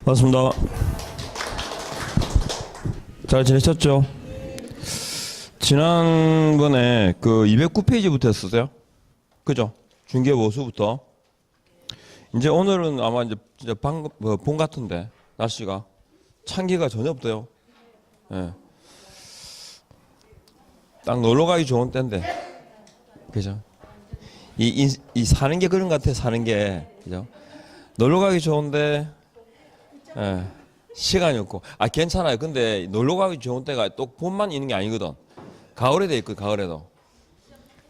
반갑습니다. 잘 지내셨죠? 지난번에 그 209페이지부터 했었어요. 그죠? 중개보수부터. 이제 오늘은 아마 이제 진짜 방금 봄 같은데 날씨가 찬기가 전혀 없대요. 예. 딱 놀러 가기 좋은 때인데. 그죠? 이 사는 게 그런 것 같아, 사는 게. 그죠? 놀러 가기 좋은데, 예. 시간이 없고. 아, 괜찮아요. 근데 놀러 가기 좋은 때가 또 봄만 있는 게 아니거든. 가을에 돼 있거든, 가을에도.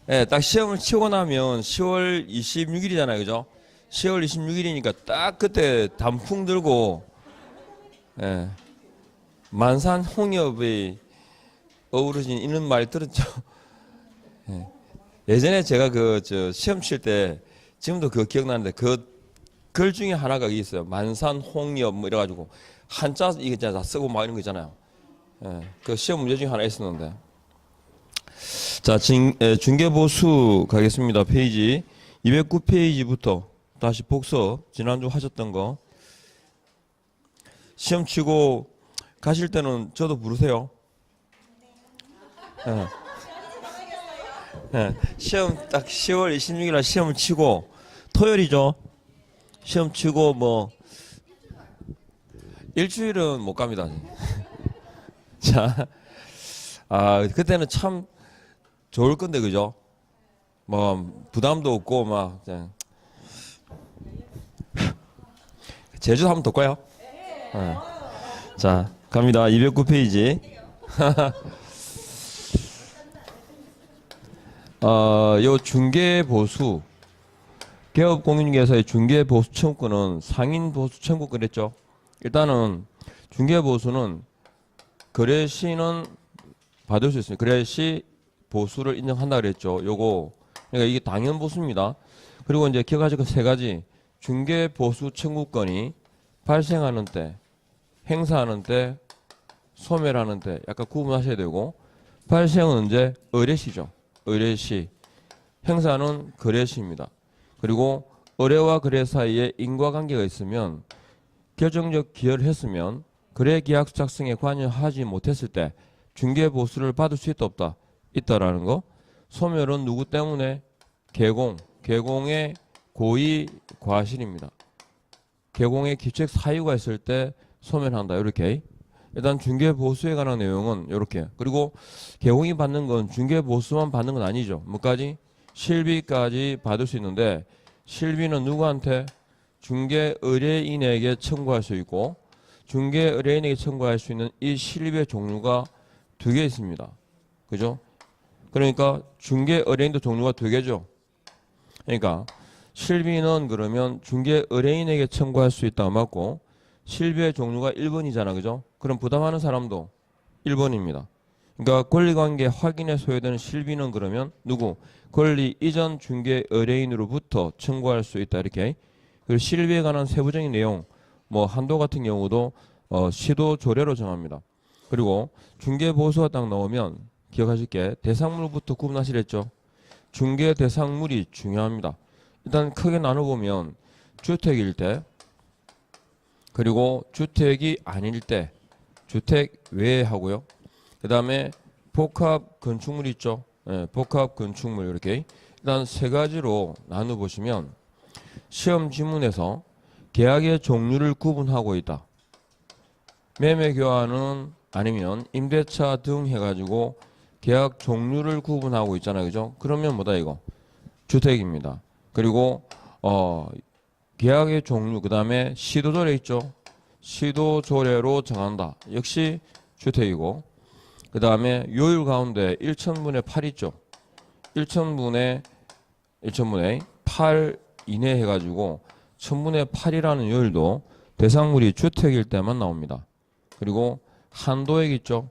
예, 딱 시험을 치고 나면 10월 26일이잖아요. 그죠? 10월 26일이니까 딱 그때 단풍 들고, 예. 만산 홍엽이 어우러진 이런 말 들었죠? 예. 예전에 제가 시험 칠 때 지금도 그거 기억나는데 그 글 중에 하나가 있어요. 만산 홍엽 뭐 이래가지고 한자 이게 다 쓰고 막 이런 거 있잖아요. 예. 그 시험 문제 중에 하나 있었는데. 자, 중개보수 가겠습니다. 페이지 209페이지부터 다시 복습 지난주 하셨던 거 시험 치고 가실 때는 저도 부르세요. 예. 예. 시험 딱 10월 26일 날 시험을 치고 토요일이죠. 시험 치고 뭐 일주일은 못 갑니다. 자, 아 그때는 참 좋을 건데 그죠? 뭐 부담도 없고 막 그냥. 제주도 한번 더 가요. 자, 갑니다. 209페이지. 요 중개보수 개업공인중개사의 중개보수 청구권은 상인보수 청구권 했죠. 일단은 중개보수는 거래시는 받을 수 있습니다. 거래시 보수를 인정한다 그랬죠. 요거 그러니까 이게 당연보수입니다. 그리고 이제 기억하실 거 세 가지. 중개보수 청구권이 발생하는 때, 행사하는 때, 소멸하는 때 약간 구분하셔야 되고, 발생은 이제 의뢰시죠. 의뢰시, 행사는 거래시입니다. 그리고 의뢰와 거래 사이에 인과관계가 있으면 결정적 기여를 했으면 거래 계약서 작성에 관여하지 못했을 때 중개보수를 받을 수 있다 없다 있다라는 거. 소멸은 누구 때문에? 개공의 고의 과실입니다. 개공의 기책 사유가 있을 때 소멸한다. 이렇게. 일단 중개보수에 관한 내용은 이렇게. 그리고 개공이 받는 건 중개보수만 받는 건 아니죠. 뭐까지? 실비까지 받을 수 있는데 실비는 누구한테? 중개의뢰인에게 청구할 수 있고 중개의뢰인에게 청구할 수 있는 이 실비의 종류가 두 개 있습니다. 그죠? 그러니까 중개의뢰인도 종류가 두 개죠. 그러니까 실비는 그러면 중개의뢰인에게 청구할 수 있다 맞고 실비의 종류가 1번이잖아. 그죠? 그럼 부담하는 사람도 1번입니다. 그러니까 권리관계 확인에 소요되는 실비는 그러면 누구? 권리 이전 중개 의뢰인으로부터 청구할 수 있다. 이렇게. 그리고 실비에 관한 세부적인 내용, 뭐 한도 같은 경우도 시도 조례로 정합니다. 그리고 중개 보수가 딱 나오면 기억하실 게 대상물부터 구분하시랬죠. 중개 대상물이 중요합니다. 일단 크게 나눠보면 주택일 때, 그리고 주택이 아닐 때, 주택 외에 하고요. 그 다음에 복합 건축물 있죠. 예, 복합 건축물 이렇게 일단 세 가지로 나눠 보시면 시험 지문에서 계약의 종류를 구분하고 있다. 매매 교환은 아니면 임대차 등 해가지고 계약 종류를 구분하고 있잖아요. 그죠? 그러면 뭐다 이거? 주택입니다. 그리고 계약의 종류 그 다음에 시도조례 있죠. 시도조례로 정한다. 역시 주택이고 그 다음에 요율 가운데 1천분의 8 있죠. 1천분의 8 이내 해가지고 1000분의 8이라는 요율도 대상물이 주택일 때만 나옵니다. 그리고 한도액 있죠.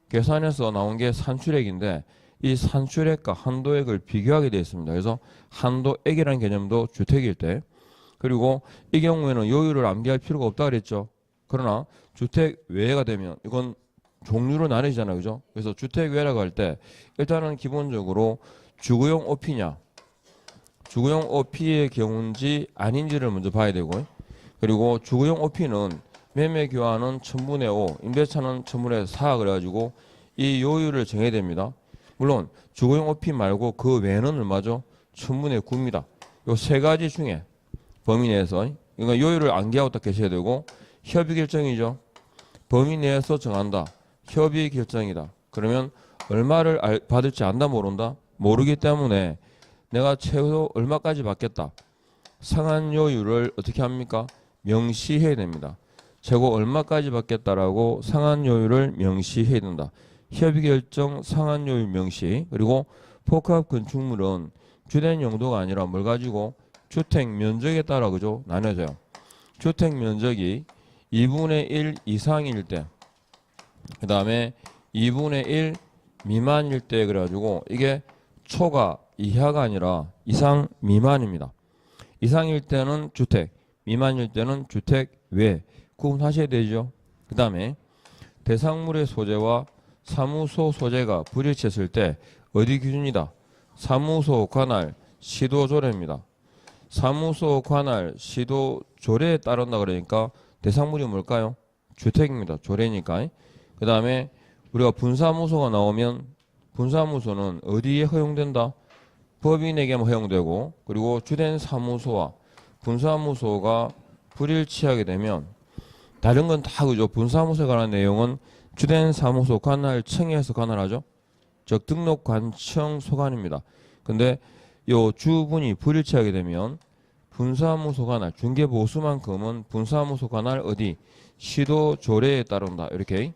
계산해서 나온 게 산출액인데 이 산출액과 한도액을 비교하게 되어 있습니다. 그래서 한도액이라는 개념도 주택일 때. 그리고 이 경우에는 요율을 암기할 필요가 없다 그랬죠. 그러나 주택 외가 되면 이건 종류로 나뉘잖아요. 그죠? 그래서 주택 외라고 할 때 일단은 기본적으로 주거용 오피냐 주거용 오피의 경우인지 아닌지를 먼저 봐야 되고 그리고 주거용 오피는 매매 교환은 1000분의 5, 임대차는 1000분의 4 그래가지고 이 요율을 정해야 됩니다. 물론 주거용 OP 말고 그 외에는 얼마죠? 1000분의 9입니다. 요 세 가지 중에 범위 내에서 그러니까 요율을 암기하고 딱 계셔야 되고 협의 결정이죠. 범위 내에서 정한다. 협의 결정이다. 그러면 얼마를 받을지 안다 모른다? 모르기 때문에 내가 최소 얼마까지 받겠다. 상한 요율을 어떻게 합니까? 명시해야 됩니다. 최고 얼마까지 받겠다라고 상한 요율을 명시해야 된다. 협의 결정 상한 요율 명시. 그리고 포크업 건축물은 주된 용도가 아니라 뭘 가지고 주택 면적에 따라 그죠? 나눠져요. 주택 면적이 2분의 1 이상일 때, 그 다음에 2분의 1 미만일 때 그래가지고 이게 초과 이하가 아니라 이상 미만입니다. 이상일 때는 주택, 미만일 때는 주택 외 구분하셔야 되죠. 그 다음에 대상물의 소재와 사무소 소재가 불일치했을 때 어디 기준이다? 사무소 관할 시도조례입니다. 사무소 관할 시도조례에 따른다 그러니까 대상물이 뭘까요? 주택입니다. 조례니까. 그 다음에 우리가 분사무소가 나오면 분사무소는 어디에 허용된다? 법인에게만 허용되고 그리고 주된 사무소와 분사무소가 불일치하게 되면 다른 건 다 그죠. 분사무소에 관한 내용은 주된 사무소 관할청에서 관할하죠. 즉 등록관청 소관입니다. 근데 요 주분이 불일치하게 되면 분사무소 관할 중개보수만큼은 분사무소 관할 어디 시도조례에 따른다. 이렇게.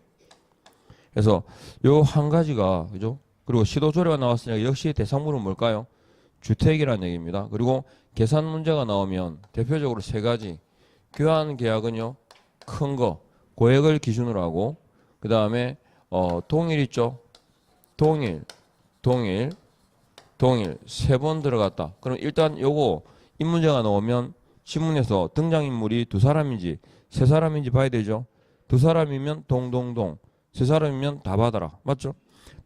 그래서 요 한 가지가 그죠. 그리고 시도조례가 나왔으니까 역시 대상물은 뭘까요? 주택이라는 얘기입니다. 그리고 계산 문제가 나오면 대표적으로 세 가지. 교환 계약은요. 큰 거, 고액을 기준으로 하고 그 다음에 동일 있죠. 동일 세 번 들어갔다. 그럼 일단 요거 이 문제가 나오면 신문에서 등장인물이 두 사람인지 세 사람인지 봐야 되죠. 두 사람이면 동동동, 세 사람이면 다 받아라. 맞죠?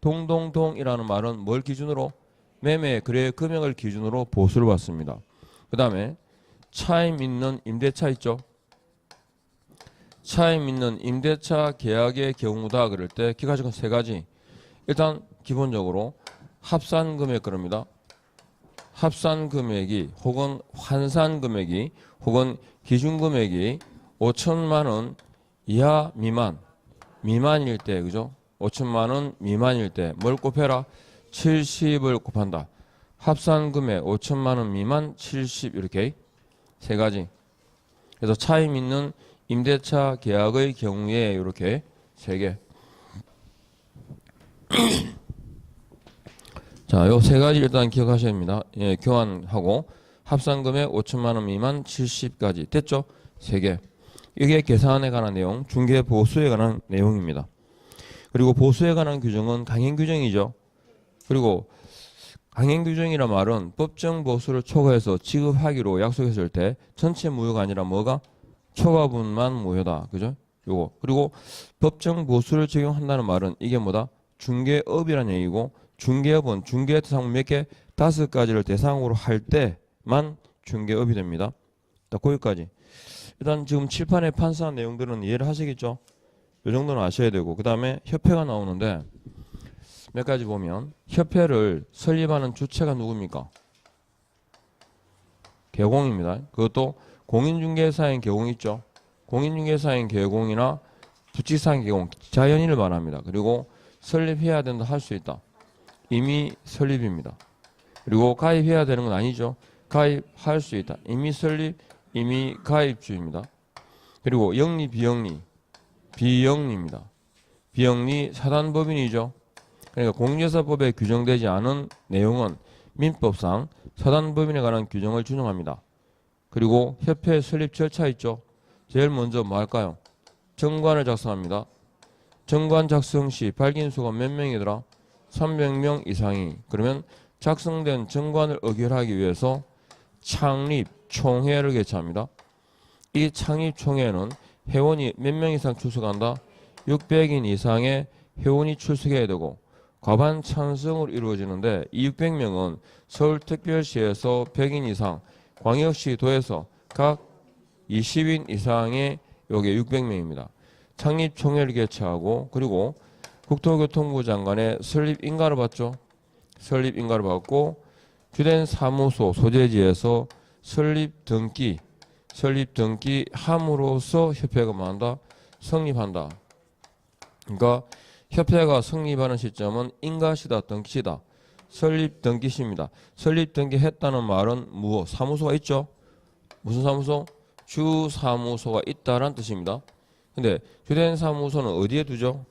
동동동이라는 말은 뭘 기준으로? 매매 거래 금액을 기준으로 보수를 받습니다. 그 다음에 차임 있는 임대차 있죠. 차임 있는 임대차 계약의 경우다 그럴 때 기가적은 세 가지. 일단 기본적으로 합산 금액 그럽니다. 합산 금액이 혹은 환산 금액이 혹은 기준 금액이 5천만 원 이하 미만일 때 그죠? 5천만 원 미만일 때 뭘 곱해라? 70을 곱한다. 합산 금액 5천만 원 미만 70 이렇게 세 가지. 그래서 차임 있는 임대차 계약의 경우에 이렇게 세 개. 자, 요 세 가지 일단 기억하셔야 합니다. 예, 교환하고 합산 금액 5천만 원 미만 70까지 됐죠? 세 개. 이게 계산에 관한 내용, 중개 보수에 관한 내용입니다. 그리고 보수에 관한 규정은 강행 규정이죠. 그리고 강행 규정이란 말은 법정 보수를 초과해서 지급하기로 약속했을 때 전체 무효가 아니라 뭐가 초과분만 무효다. 그죠? 요거. 그리고 법정 보수를 적용한다는 말은 이게 뭐다? 중개업이라는 얘기고 중개업은 중개 대상물 몇 개? 5가지를 대상으로 할 때만 중개업이 됩니다. 딱 거기까지. 일단 지금 칠판에 판사한 내용들은 이해를 하시겠죠? 이 정도는 아셔야 되고 그 다음에 협회가 나오는데 몇 가지 보면 협회를 설립하는 주체가 누굽니까? 개공입니다. 그것도 공인중개사인 개공 있죠. 공인중개사인 개공이나 부치사인 개공 자연인을 말합니다. 그리고 설립해야 된다 할 수 있다. 이미 설립입니다. 그리고 가입해야 되는 건 아니죠. 가입할 수 있다. 이미 설립, 이미 가입주입니다. 그리고 영리, 비영리입니다. 비영리 사단법인이죠. 그러니까 공인중개사법에 규정되지 않은 내용은 민법상 사단법인에 관한 규정을 준용합니다. 그리고 협회 설립 절차 있죠. 제일 먼저 뭐 할까요? 정관을 작성합니다. 정관 작성 시 발기인수가 몇 명이더라? 300명 이상이. 그러면 작성된 정관을 의결하기 위해서 창립 총회를 개최합니다. 이 창립 총회는 회원이 몇 명 이상 출석한다? 600인 이상의 회원이 출석해야 되고 과반 찬성으로 이루어지는데 이 600명은 서울특별시에서 100인 이상, 광역시 도에서 각 20인 이상의 요게 600명입니다. 창립 총회를 개최하고 그리고 국토교통부 장관의 설립 인가를 받죠. 설립 인가를 받고 주된 사무소 소재지에서 설립 등기 함으로써 협회가 뭐한다? 성립한다. 그러니까 협회가 성립하는 시점은 인가시다 등기시다. 설립 등기시입니다. 설립 등기했다는 말은 무엇? 사무소가 있죠. 무슨 사무소? 주사무소가 있다라는 뜻입니다. 근데 주된 사무소는 어디에 두죠?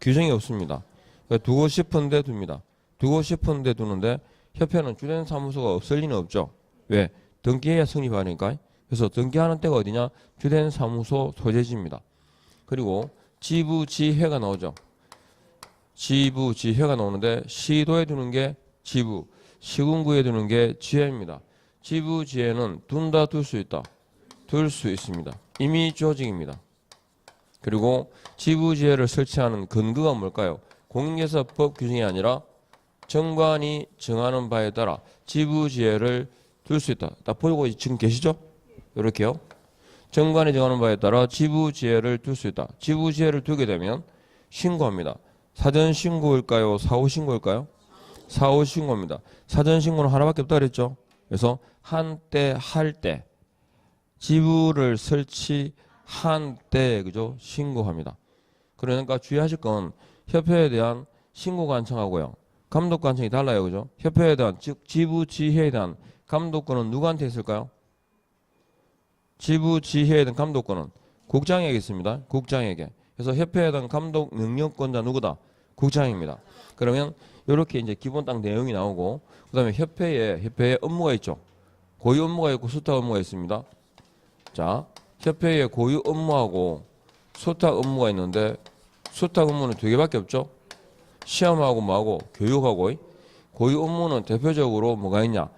규정이 없습니다. 그러니까 두고 싶은데 둡니다. 두고 싶은데 두는데 협회는 주된 사무소가 없을 리는 없죠. 왜? 등기해야 성립하니까. 그래서 등기하는 때가 어디냐? 주된 사무소 소재지입니다. 그리고 지부지회가 나오죠. 지부지회가 나오는데 시도에 두는 게 지부, 시군구에 두는 게 지회입니다. 지부지회는 둔다 둘 수 있다. 둘 수 있습니다. 임의 조직입니다. 그리고 지부지회를 설치하는 근거가 뭘까요? 공인중개사법 규정이 아니라 정관이 정하는 바에 따라 지부지회를 둘 수 있다. 딱 보고 지금 계시죠? 이렇게요. 정관이 정하는 바에 따라 지부지회를 둘 수 있다. 지부지회를 두게 되면 신고합니다. 사전신고일까요? 사후신고일까요? 사후신고입니다. 사전신고는 하나밖에 없다 그랬죠? 그래서 한때 할 때 지부를 설치한 때 그죠? 신고합니다. 그러니까 주의하실 건 협회에 대한 신고 관청하고요. 감독 관청이 달라요. 그죠? 협회에 대한 즉 지부지회에 대한 감독권은 누구한테 있을까요? 지부지회에 대한 감독권은 국장에게 있습니다. 국장에게. 그래서 협회에 대한 감독 능력권자 누구다? 국장입니다. 그러면 이렇게 이제 기본 딱 내용이 나오고 그다음에 협회에 업무가 있죠. 고유 업무가 있고 수탁 업무가 있습니다. 자, 협회에 고유 업무하고 수탁 업무가 있는데 수탁 업무는 두 개밖에 없죠. 시험하고 뭐하고 교육하고. 고유 업무는 대표적으로 뭐가 있냐?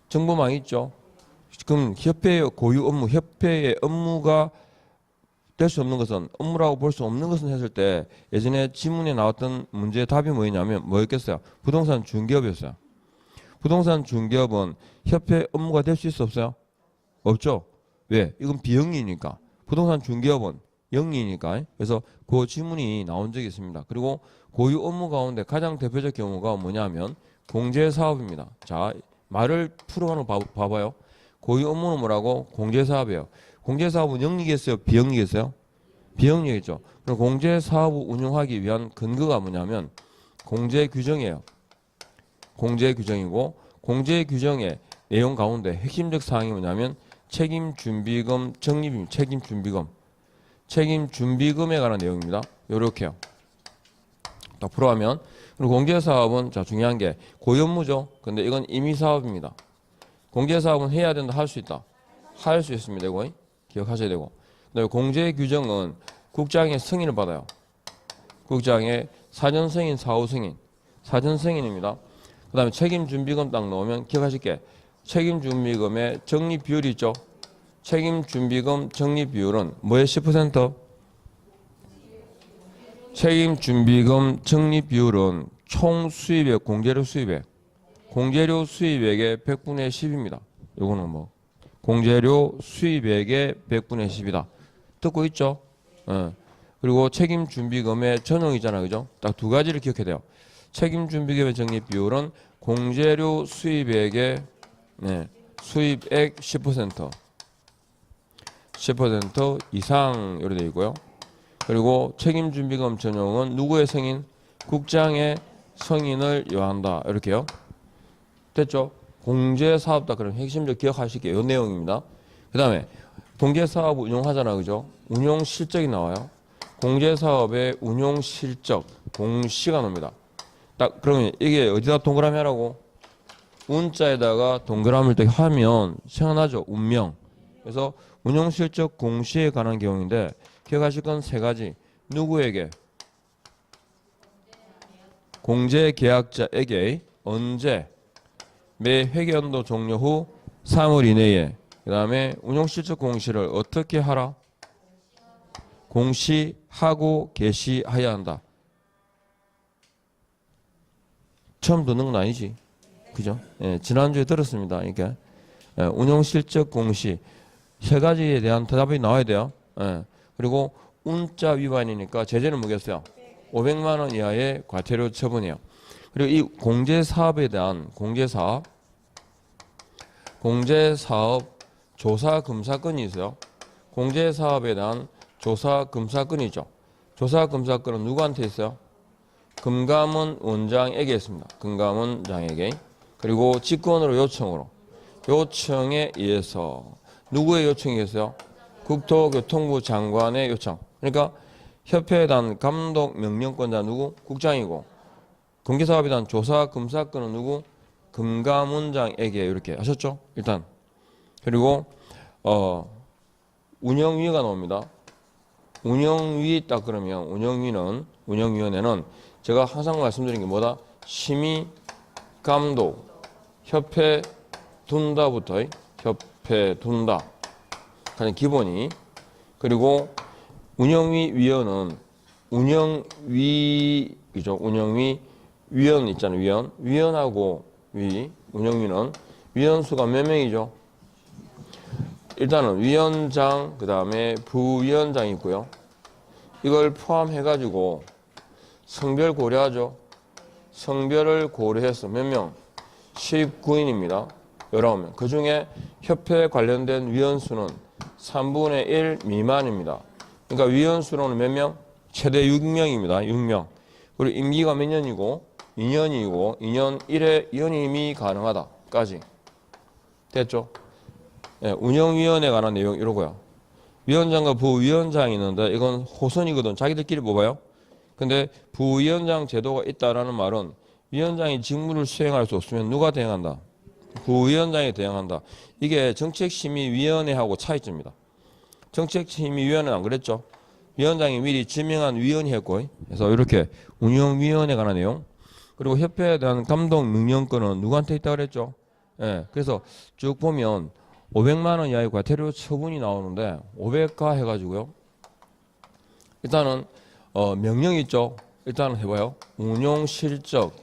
정보망 있죠. 그럼 협회의 고유 업무, 협회의 업무가 될 수 없는 것은 업무라고 볼 수 없는 것은 했을 때 예전에 지문에 나왔던 문제의 답이 뭐였냐면 뭐였겠어요? 부동산 중개업이었어요. 부동산 중개업은 협회 업무가 될 수 있어 없어요? 없죠. 왜? 이건 비영리니까. 부동산 중개업은 영리니까. 그래서 그 지문이 나온 적이 있습니다. 그리고 고유 업무 가운데 가장 대표적 경우가 뭐냐면 공제사업입니다. 자, 말을 풀어가는 거 봐봐요. 고유 업무는 뭐라고? 공제사업이에요. 공제사업은 영리겠어요? 비영리겠어요? 비영리겠죠. 그럼 공제사업을 운영하기 위한 근거가 뭐냐면 공제규정이에요. 공제규정이고 공제규정의 내용 가운데 핵심적 사항이 뭐냐면 책임준비금 적립입니다. 책임준비금에 관한 내용입니다. 요렇게요. 딱 풀어가면 그리고 공제사업은 자 중요한 게 고유 업무죠. 근데 이건 임의사업입니다. 공제사업은 해야 된다, 할 수 있다. 할 수 있습니다. 이거 기억하셔야 되고. 그다음에 공제규정은 국장의 승인을 받아요. 국장의 사전승인, 사후승인. 사전승인입니다. 그 다음에 책임준비금 딱 넣으면 기억하실게. 책임준비금의 적립비율이 있죠. 책임준비금 적립비율은 뭐의 10%? 책임준비금 적립비율은 총 수입액, 공제료 수입액. 공제료 수입액의 100분의 10입니다. 요거는 뭐 공제료 수입액의 100분의 10이다. 듣고 있죠? 그리고 책임준비금의 전용이잖아. 그죠? 딱 두 가지를 기억해야 돼요. 책임준비금의 적립비율은 공제료 수입액의 수입액 10% 이상 이렇게 되어 있고요. 그리고 책임준비금 전용은 누구의 승인? 국장의 승인을 요한다. 이렇게요. 됐죠? 공제사업다. 그럼 핵심적 기억하실게요. 이 내용입니다. 그 다음에 공제사업 운용하잖아. 그죠? 운용실적이 나와요. 공제사업의 운용실적 공시가 나옵니다. 딱 그러면 이게 어디다 동그라미 하라고? 운자에다가 동그라미를 딱 하면 생각나죠? 운명. 그래서 운용실적 공시에 관한 경우인데 기억하실 건 세 가지. 누구에게? 공제계약자에게. 언제? 매 회계연도 종료 후 3월 이내에. 그 다음에 운용실적 공시를 어떻게 하라? 공시하고 개시해야 한다. 처음 듣는 건 아니지. 그죠? 예, 지난주에 들었습니다. 운용실적 공시 세 가지에 대한 대답이 나와야 돼요. 예, 그리고 운자 위반이니까 제재는 뭐겠어요? 500만 원 이하의 과태료 처분이에요. 그리고 이 공제사업에 대한 공제사업 조사검사권이 있어요. 공제사업에 대한 조사검사권이죠. 조사검사권은 누구한테 있어요? 금감원 원장에게 있습니다. 금감원 원장에게. 그리고 직권으로 요청에 의해서 누구의 요청에 의해서요? 국토교통부 장관의 요청. 그러니까 협회에 대한 감독 명령권자 누구? 국장이고, 공개사업에 대한 조사 검사권은 누구? 금감원장에게. 이렇게 하셨죠? 일단. 그리고 운영위가 나옵니다. 운영위 딱 그러면 운영위원회는 제가 항상 말씀드린 게 뭐다? 심의, 감독, 협회 둔다부터 협회 둔다. 가장 기본이. 그리고 운영위 위원은 운영위죠. 운영위 위원 있잖아요. 위원하고 운영위는 위원수가 몇 명이죠? 일단은 위원장, 그 다음에 부위원장이 있고요. 이걸 포함해가지고 성별 고려하죠. 성별을 고려해서 몇 명? 19인입니다. 19명. 그 중에 협회 관련된 위원수는 3분의 1 미만입니다. 그러니까 위원수로는 몇 명? 최대 6명입니다. 6명. 그리고 임기가 몇 년이고? 2년이고 2년 1회 연임이 가능하다까지. 됐죠? 네, 운영위원회에 관한 내용 이러고요. 위원장과 부위원장이 있는데 이건 호선이거든. 자기들끼리 뽑아요. 근데 부위원장 제도가 있다라는 말은 위원장이 직무를 수행할 수 없으면 누가 대행한다? 부위원장이 대행한다. 이게 정책심의위원회하고 차이점입니다. 정책심의위원회는 안 그랬죠? 위원장이 미리 지명한 위원이 했고, 그래서 이렇게 운영위원회에 관한 내용. 그리고 협회에 대한 감독 명령권은 누구한테 있다고 그랬죠? 예, 그래서 쭉 보면 500만 원 이하의 과태료 처분이 나오는데 500가 해가지고요. 일단은 명령 있죠. 일단은 해봐요. 운용 실적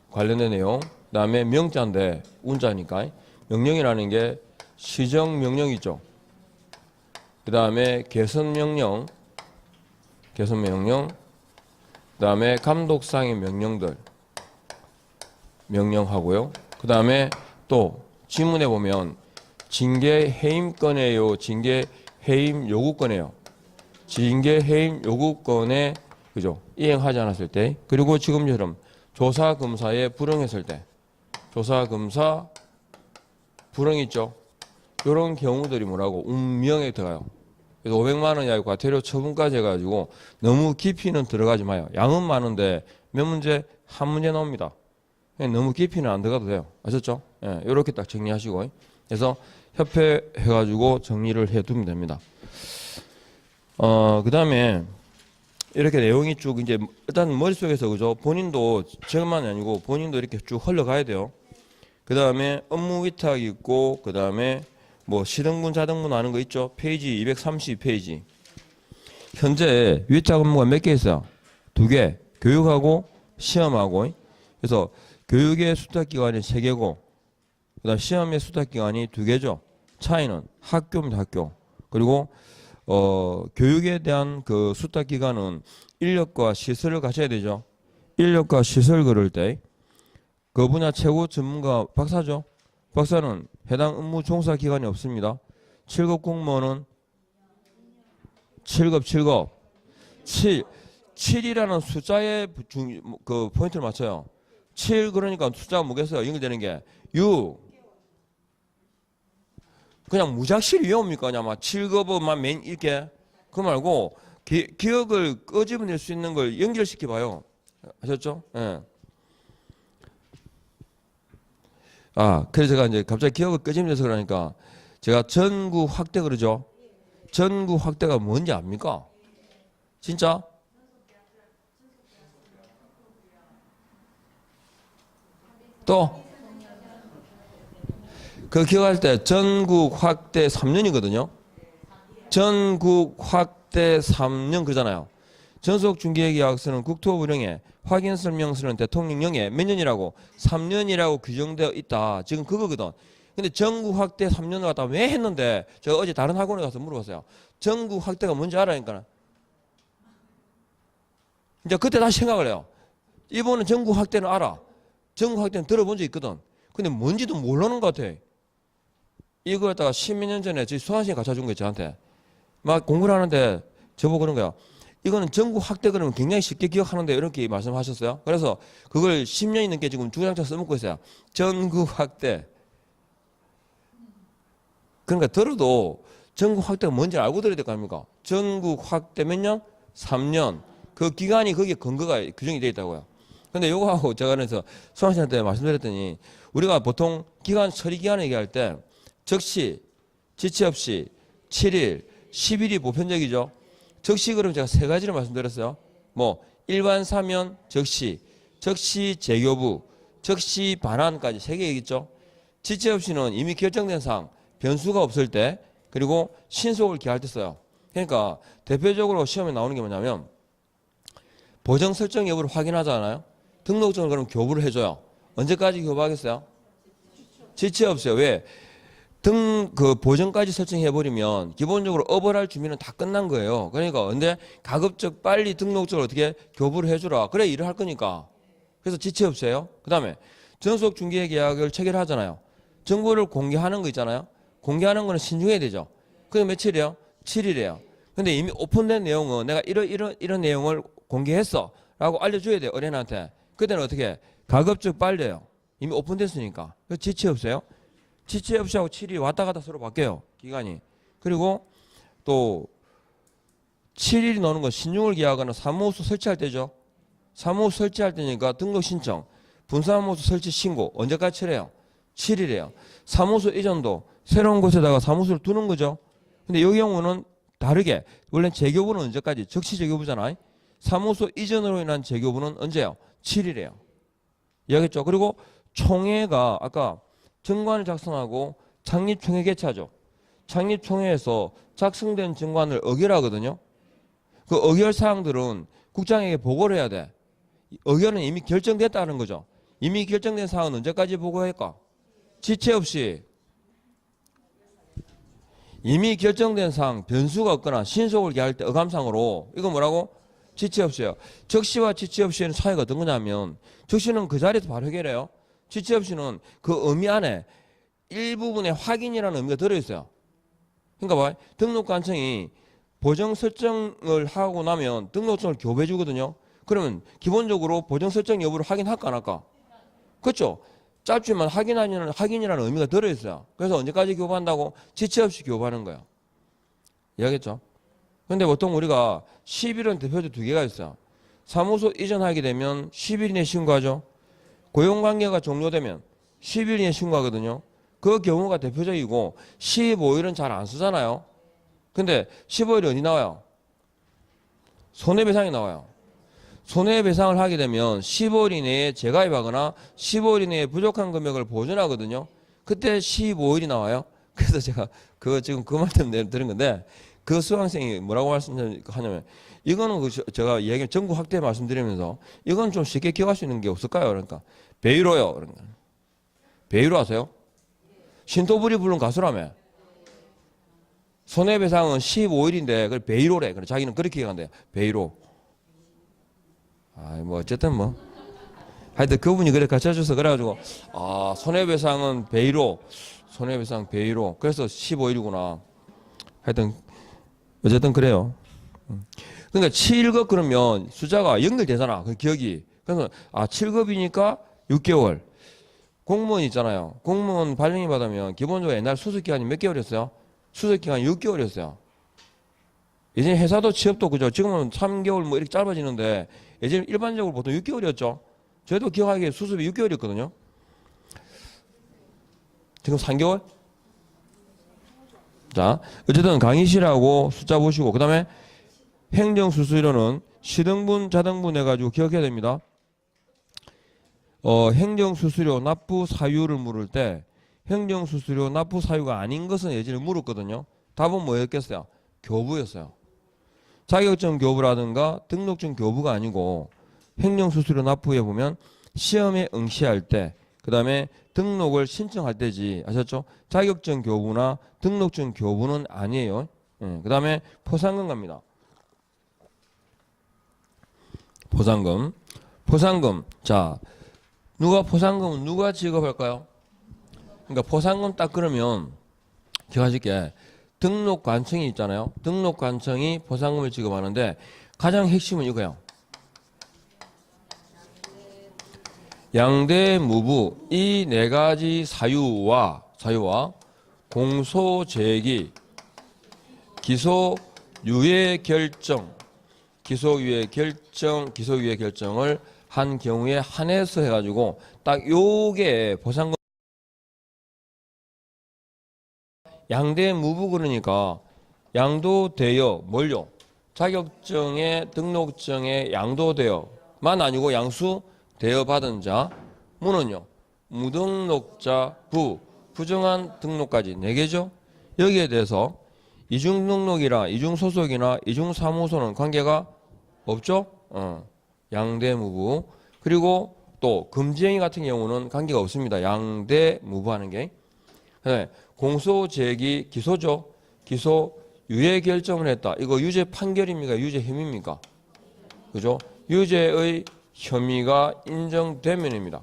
관련된 내용. 그다음에 명자인데 운자니까 명령이라는 게 시정 명령 있죠. 그다음에 개선 명령. 그다음에 감독상의 명령들 명령하고요. 그다음에 또 지문에 보면 징계 해임권이에요. 징계 해임 요구권이에요. 징계 해임 요구권에 그죠? 이행하지 않았을 때, 그리고 지금처럼 조사 검사에 불응했을 때, 조사 검사 불응 있죠. 이런 경우들이 뭐라고 운명에 들어가요. 그래서 500만 원 이하의 과태료 처분까지 해가지고 너무 깊이는 들어가지 마요. 양은 많은데 몇 문제? 한 문제 나옵니다. 너무 깊이는 안 들어가도 돼요. 아셨죠? 예, 이렇게 딱 정리하시고. 그래서 협회 해가지고 정리를 해두면 됩니다. 그 다음에 이렇게 내용이 쭉 이제 일단 머릿속에서 그죠? 본인도 저만이 아니고 본인도 이렇게 쭉 흘러가야 돼요. 그 다음에 업무 위탁이 있고, 그 다음에 뭐 시등분 자등분 하는 거 있죠? 페이지 232페이지. 현재 위탁 업무가 몇 개 있어요? 2개. 교육하고 시험하고. 그래서 교육의 수탁기관이 3개고, 그 다음 시험의 수탁기관이 2개죠. 차이는 학교입니다. 학교. 그리고 교육에 대한 그 수탁기관은 인력과 시설을 갖춰야 되죠. 인력과 시설 그럴 때 그 분야 최고 전문가 박사죠. 박사는 해당 업무 종사 기간이 없습니다. 7급 공무원은 7급 7이라는 숫자의 그 포인트를 맞춰요. 7 그러니까 숫자가 뭐겠어요? 연결되는 게 6. 그냥 무작실이 왜 옵니까? 그냥 막 7급만 맨 이렇게. 그 말고 기억을 끄집어낼 수 있는 걸 연결시켜 봐요. 아셨죠? 예. 그래서 제가 이제 갑자기 기억을 끄집어내서 그러니까 제가 전국 확대 그러죠? 전국 확대가 뭔지 압니까? 진짜? 또? 그 기억할 때 전국 확대 3년이거든요. 전국 확대 3년 그러잖아요. 전속 중개계약서는 국토부령에, 확인설명서는 대통령령에 몇 년이라고? 3년이라고 규정되어 있다. 지금 그거거든. 근데 전국 확대 3년을 갖다 왜 했는데 제가 어제 다른 학원에 가서 물어봤어요. 전국 확대가 뭔지 알아니까. 이제 그때 다시 생각을 해요. 이번은 전국 확대는 알아. 전국 확대는 들어본 적 있거든. 근데 뭔지도 모르는 것 같아. 이거 갖다가 10몇 년 전에 저희 수강생이 갖다 준 거예요, 저한테. 막 공부를 하는데 저보고 그런 거야. 이거는 전국 확대 그러면 굉장히 쉽게 기억하는데 이렇게 말씀하셨어요. 그래서 그걸 10년이 넘게 지금 주구장창 써먹고 있어요. 전국 확대. 그러니까 들어도 전국 확대가 뭔지 알고 들어야 될 거 아닙니까? 전국 확대 몇 년? 3년. 그 기간이 거기에 근거가 규정이 되어 있다고요. 근데 요거하고 제가 그래서 수강생한테 말씀드렸더니 우리가 보통 기간, 처리 기간을 얘기할 때 적시, 지체 없이 7일, 10일이 보편적이죠. 적시 그럼 제가 세 가지를 말씀드렸어요. 뭐 일반 사면 적시, 적시 재교부, 적시 반환까지 세 개 얘기했죠. 지체 없이는 이미 결정된 사항, 변수가 없을 때 그리고 신속을 기할 때 써요. 그러니까 대표적으로 시험에 나오는 게 뭐냐면 보정 설정 여부를 확인하잖아요. 등록증을 그럼 교부를 해줘요. 언제까지 교부하겠어요? 지체 없어요. 왜? 그 보정까지 설정해버리면 기본적으로 업을 주민은 다 끝난 거예요. 그러니까 근데 가급적 빨리 등록증을 어떻게 교부를 해주라. 그래 일을 할 거니까. 그래서 지체 없어요. 그 다음에 전속 중개 계약을 체결하잖아요. 정보를 공개하는 거 있잖아요. 공개하는 거는 신중해야 되죠. 그게 며칠이에요? 7일이에요. 근데 이미 오픈된 내용은 내가 이런 내용을 공개했어 라고 알려줘야 돼요. 어린한테. 그때는 어떻게 가급적 빨리요. 이미 오픈됐으니까. 그 지체 없어요. 지체 없이 하고 7일 왔다 갔다 서로 바뀌어요. 기간이. 그리고 또 7일이 나오는 건 신중을 기하거나 사무소 설치할 때죠. 사무소 설치할 때니까 등록 신청, 분사무소 설치 신고 언제까지 치래요? 7일이에요. 사무소 이전도 새로운 곳에다가 사무소를 두는 거죠. 근데 이 경우는 다르게 원래 재교부는 언제까지? 적시 재교부잖아요. 사무소 이전으로 인한 재교부는 언제요? 7일이에요. 이해하겠죠? 그리고 총회가 아까 정관을 작성하고 창립총회 개최하죠. 창립총회에서 작성된 정관을 의결하거든요. 그 의결 사항들은 국장에게 보고를 해야 돼. 의결은 이미 결정됐다는 거죠. 이미 결정된 사항은 언제까지 보고할까? 지체 없이 이미 결정된 사항, 변수가 없거나 신속을 기할 때 의감상으로 이거 뭐라고? 지체 없이요. 적시와 지체 없이는 차이가 어떤 거냐면 적시는 그 자리에서 바로 해결해요. 지체 없이는 그 의미 안에 일부분의 확인이라는 의미가 들어있어요. 그러니까 봐. 등록관청이 보정 설정을 하고 나면 등록증을 교부해 주거든요. 그러면 기본적으로 보정 설정 여부를 확인할까 안 할까? 그렇죠. 짧지만 확인이라는 의미가 들어있어요. 그래서 언제까지 교부한다고? 지체 없이 교부하는 거예요. 이해하겠죠? 근데 보통 우리가 10일은 대표적 두 개가 있어요. 사무소 이전하게 되면 10일 이내에 신고하죠. 고용관계가 종료되면 10일 이내에 신고하거든요. 그 경우가 대표적이고 15일은 잘 안 쓰잖아요. 근데 15일이 어디 나와요? 손해배상이 나와요. 손해배상을 하게 되면 15일 이내에 재가입하거나 15일 이내에 부족한 금액을 보전하거든요. 그때 15일이 나와요. 그래서 제가 지금 그 말 때문에 들은 건데 그 수강생이 뭐라고 말씀하냐면 이거는 제가 얘기 전국 확대 말씀드리면서 이건 좀 쉽게 기억할 수 있는 게 없을까요? 그러니까 베이로요. 그러니까 베이로 아세요? 신토불이 부른 가수라며. 손해배상은 15일인데 그걸 베이로래. 그래 자기는 그렇게 기억한대요. 베이로. 뭐 어쨌든 뭐 하여튼 그분이 그래 가르쳐줘서 그래가지고 손해배상은 베이로. 손해배상 베이로. 그래서 15일이구나. 하여튼 어쨌든 그래요. 그러니까 7급 그러면 숫자가 연결되잖아. 그 기억이. 그래서 7급이니까 6개월. 공무원 있잖아요. 공무원 발령이 받으면 기본적으로 옛날 수습기간이 몇 개월이었어요? 수습기간이 6개월이었어요. 예전에 회사도 취업도 그죠. 지금은 3개월 뭐 이렇게 짧아지는데 예전에 일반적으로 보통 6개월이었죠. 저희도 기억하기에 수습이 6개월이었거든요. 지금 3개월? 자, 어쨌든 강의실하고 숫자 보시고 그 다음에 행정수수료는 시등분, 자등분 해가지고 기억해야 됩니다. 행정수수료 납부 사유를 물을 때 행정수수료 납부 사유가 아닌 것은 예전에 물었거든요. 답은 뭐였겠어요? 교부였어요. 자격증 교부라든가 등록증 교부가 아니고 행정수수료 납부에 보면 시험에 응시할 때 그 다음에 등록을 신청할 때지. 아셨죠? 자격증 교부나 등록증 교부는 아니에요. 그 다음에 포상금 갑니다. 포상금. 포상금. 자, 포상금은 누가 지급할까요? 그러니까 포상금 딱 그러면 기억하실게. 등록관청이 있잖아요. 등록관청이 포상금을 지급하는데 가장 핵심은 이거예요. 양대무부 이 네 가지 사유와 공소제기, 기소유예 결정, 기소유예 결정을 한 경우에 한해서 해가지고 딱 요게 포상금. 양대무부 그러니까 양도되어 뭘요? 자격증에 등록증에 양도되어만 아니고 양수되어 받은 자. 무는요? 무등록자 부정한 등록까지 4개죠. 여기에 대해서 이중등록이나 이중소속이나 이중사무소는 관계가 없죠. 양대무부. 그리고 또 금지행위 같은 경우는 관계가 없습니다. 양대무부하는 게. 네. 공소제기 기소죠. 기소 유예 결정을 했다. 이거 유죄 판결입니까? 유죄 혐의입니까? 그죠? 유죄의 혐의가 인정되면입니다.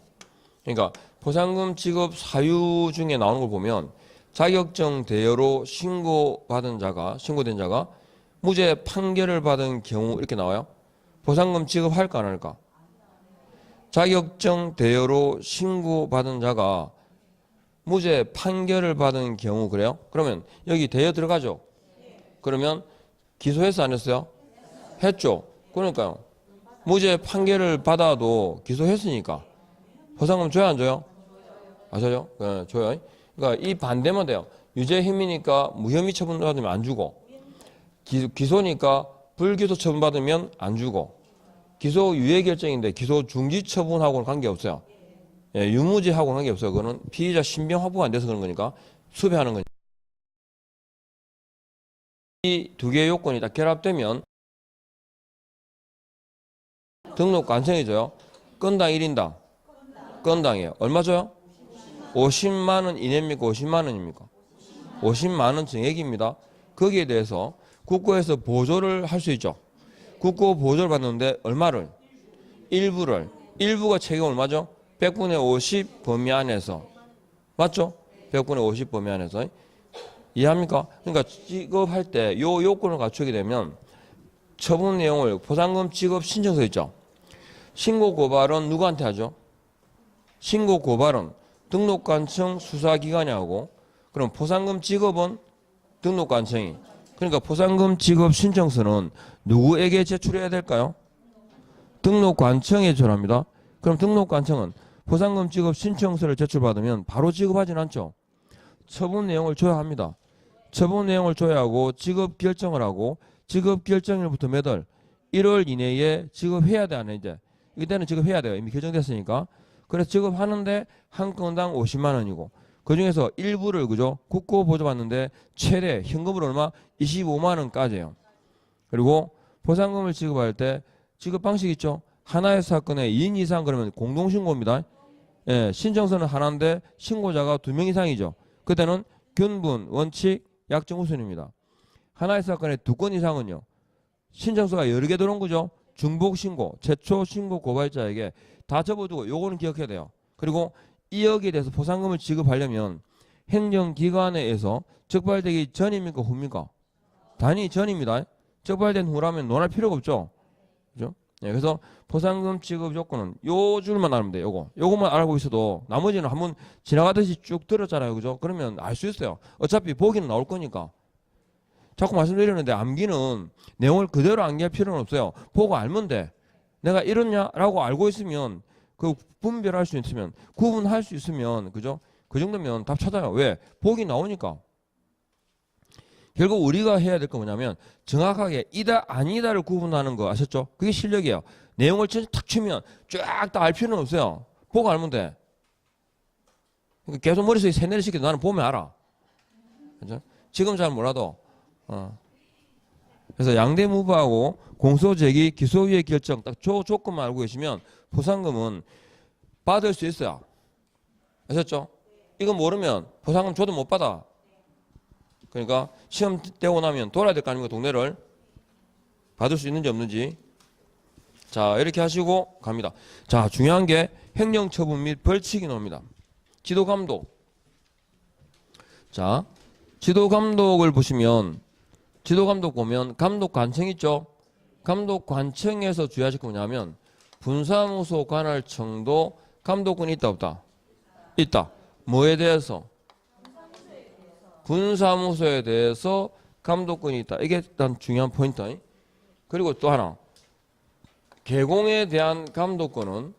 그러니까 포상금 지급 사유 중에 나오는 걸 보면 자격증 대여로 신고된 자가 무죄 판결을 받은 경우 이렇게 나와요. 포상금 지급할까 안 할까? 자격증 대여로 신고받은 자가 무죄 판결을 받은 경우 그래요? 그러면 여기 대여 들어가죠? 그러면 기소했어 안 했어요? 했죠. 그러니까요. 무죄 판결을 받아도 기소했으니까 포상금 줘야 안 줘요? 아셔요? 네, 줘요. 그러니까 이 반대만 돼요. 유죄 혐의니까 무혐의 처분 받으면 안 주고, 기소니까 불기소 처분 받으면 안 주고, 기소 유예 결정인데 기소 중지 처분하고는 관계없어요. 예, 유무죄하고는 관계없어요. 그거는 피의자 신병 확보가 안 돼서 그런 거니까 수배하는 거니까. 이 두 개의 요건이 다 결합되면 등록 관청해줘요. 건당 1인당. 건당이에요. 얼마 줘요? 50만 원 이내입니까? 50만 원입니까? 50만 원 증액입니다. 거기에 대해서 국고에서 보조를 할 수 있죠. 국고 보조를 받는데 얼마를? 일부가 최고 얼마죠? 100분의 50 범위 안에서. 맞죠? 100분의 50 범위 안에서. 이해합니까? 그러니까 지급할 때 요 요건을 갖추게 되면 처분 내용을 포상금 지급 신청서 있죠. 신고 고발은 누구한테 하죠? 신고 고발은 등록관청 수사기관이 하고, 그럼 포상금 지급은 등록관청이. 그러니까 포상금 지급 신청서는 누구에게 제출해야 될까요? 등록관청에 제출합니다. 그럼 등록관청은 포상금 지급 신청서를 제출받으면 바로 지급하진 않죠. 처분 내용을 줘야 합니다. 처분 내용을 줘야 하고 지급 결정을 하고, 지급 결정일부터 몇 월? 1월 이내에 지급해야 돼, 안 해? 이제 이때는 지급해야 돼요. 이미 결정됐으니까. 그래서 지급하는데 한 건당 50만 원이고, 그 중에서 일부를 그죠? 국고 보조 받는데 최대 현금으로 얼마? 25만 원까지예요. 그리고 포상금을 지급할 때 지급 방식 있죠? 하나의 사건에 2인 이상 그러면 공동신고입니다. 예, 신청서는 하나인데 신고자가 2명 이상이죠. 그때는 균분, 원칙, 약정 우선입니다. 하나의 사건에 2건 이상은요. 신청서가 여러 개 들어온 거죠. 중복 신고, 최초 신고 고발자에게 다 접어두고 요거는 기억해야 돼요. 그리고 2억에 대해서 포상금을 지급하려면 행정기관에서 적발되기 전입니까 후입니까? 단위 전입니다. 적발된 후라면 논할 필요가 없죠. 그죠? 네, 그래서 포상금 지급 요건은 요 줄만 알면 돼요. 요거만 알고 있어도 나머지는 한번 지나가듯이 쭉 들었잖아요. 그죠? 그러면 알 수 있어요. 어차피 보기는 나올 거니까. 자꾸 말씀드리는데 암기는 내용을 그대로 암기할 필요는 없어요. 보고 알면 돼. 내가 이렇냐라고 알고 있으면, 그 분별할 수 있으면, 구분할 수 있으면, 그죠? 그 정도면 답 찾아요. 왜? 보기 나오니까. 결국 우리가 해야 될 건 뭐냐면 정확하게 이다 아니다를 구분하는 거 아셨죠? 그게 실력이에요. 내용을 탁 치면 쫙 다 알 필요는 없어요. 보고 알면 돼. 그러니까 계속 머릿속에 세뇌를 시켜도 나는 보면 알아. 그죠? 지금 잘 몰라도. 그래서 양대무부하고 공소제기, 기소유예 결정 딱 조건만 알고 계시면 포상금은 받을 수 있어요. 아셨죠? 이거 모르면 보상금 줘도 못 받아. 그러니까 시험 떼고 나면 돌아야 될 거 아닙니까? 동네를 받을 수 있는지 없는지. 자, 이렇게 하시고 갑니다. 자, 중요한 게 행정처분 및 벌칙이 나옵니다. 지도감독. 자, 지도감독을 보시면 지도감독 보면 감독관청 있죠? 감독관청에서 주의하실 거 뭐냐면 분사무소 관할청도 감독권이 있다 없다? 있다. 뭐에 대해서? 분사무소에 대해서 감독권이 있다. 이게 일단 중요한 포인트. 그리고 또 하나. 개공에 대한 감독권은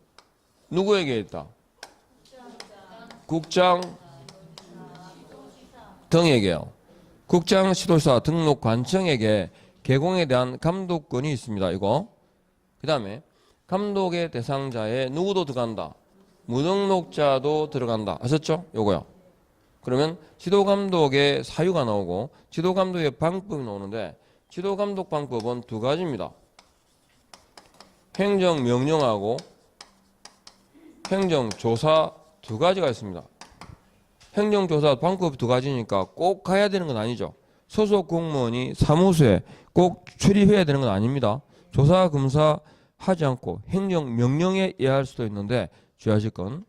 누구에게 있다? 국장 등에게요. 국장 지도사 등록 관청에게 개공에 대한 감독권이 있습니다. 이거. 그 다음에 감독의 대상자에 누구도 들어간다. 무등록자도 들어간다. 아셨죠? 요거요. 그러면 지도감독의 사유가 나오고 지도감독의 방법이 나오는데 지도감독 방법은 두 가지입니다. 행정명령하고 행정조사 두 가지가 있습니다. 행정조사 방법 두 가지니까 꼭 가야 되는 건 아니죠. 소속 공무원이 사무소에 꼭 출입해야 되는 건 아닙니다. 조사, 검사 하지 않고 행정명령에 의할 수도 있는데 주의하실 건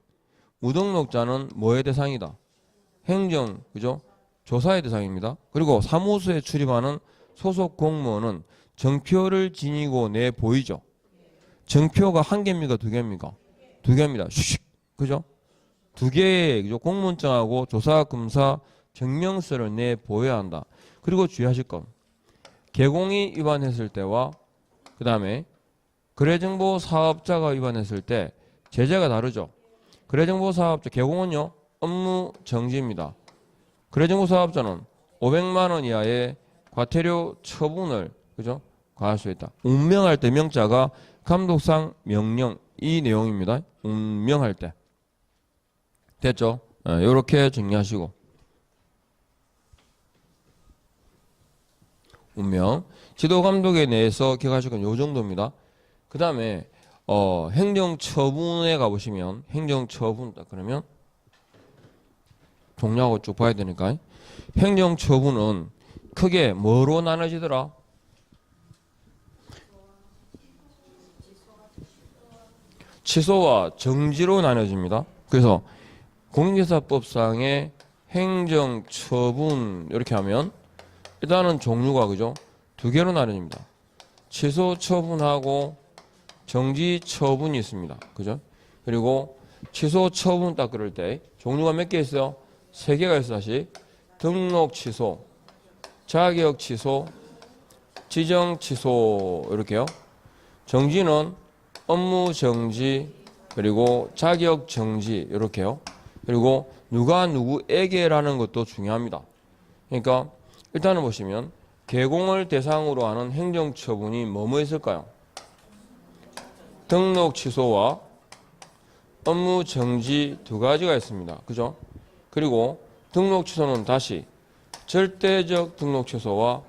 무등록자는 뭐의 대상이다? 행정, 그죠? 조사의 대상입니다. 그리고 사무소에 출입하는 소속 공무원은 정표를 지니고 내 보이죠? 정표가 한 개입니까? 두 개입니까? 두 개입니다. 슉, 그죠? 두 개의 그죠? 공무원증하고 조사, 검사, 증명서를 내 보여야 한다. 그리고 주의하실 건 개공이 위반했을 때와 그 다음에 거래정보 사업자가 위반했을 때 제재가 다르죠. 거래정보 사업자 개공은요 업무 정지입니다. 거래정보 사업자는 500만 원 이하의 과태료 처분을 그죠 가할 수 있다. 운명할 때 명자가 감독상 명령 이 내용입니다. 운명할 때 됐죠? 이렇게 정리하시고 운명 지도감독에 대해서 기억하실 건 요 정도입니다. 그 다음에 행정처분에 가보시면 행정처분 딱 그러면 종류하고 쭉 봐야 되니까 행정처분은 크게 뭐로 나눠지더라? 취소와 정지로 나눠집니다. 그래서 공인중개사법상의 행정처분 이렇게 하면 일단은 종류가 그죠? 두 개로 나눠집니다. 취소 처분하고 정지 처분이 있습니다. 그죠? 그리고 취소 처분 딱 그럴 때 종류가 몇 개 있어요? 세 개가 있어 다시. 등록 취소, 자격 취소, 지정 취소 이렇게요. 정지는 업무 정지 그리고 자격 정지 이렇게요. 그리고 누가 누구에게라는 것도 중요합니다. 그러니까 일단은 보시면 개공을 대상으로 하는 행정처분이 뭐뭐 있을까요? 등록 취소와 업무 정지 두 가지가 있습니다. 그죠? 그리고 등록 취소는 다시 절대적 등록 취소와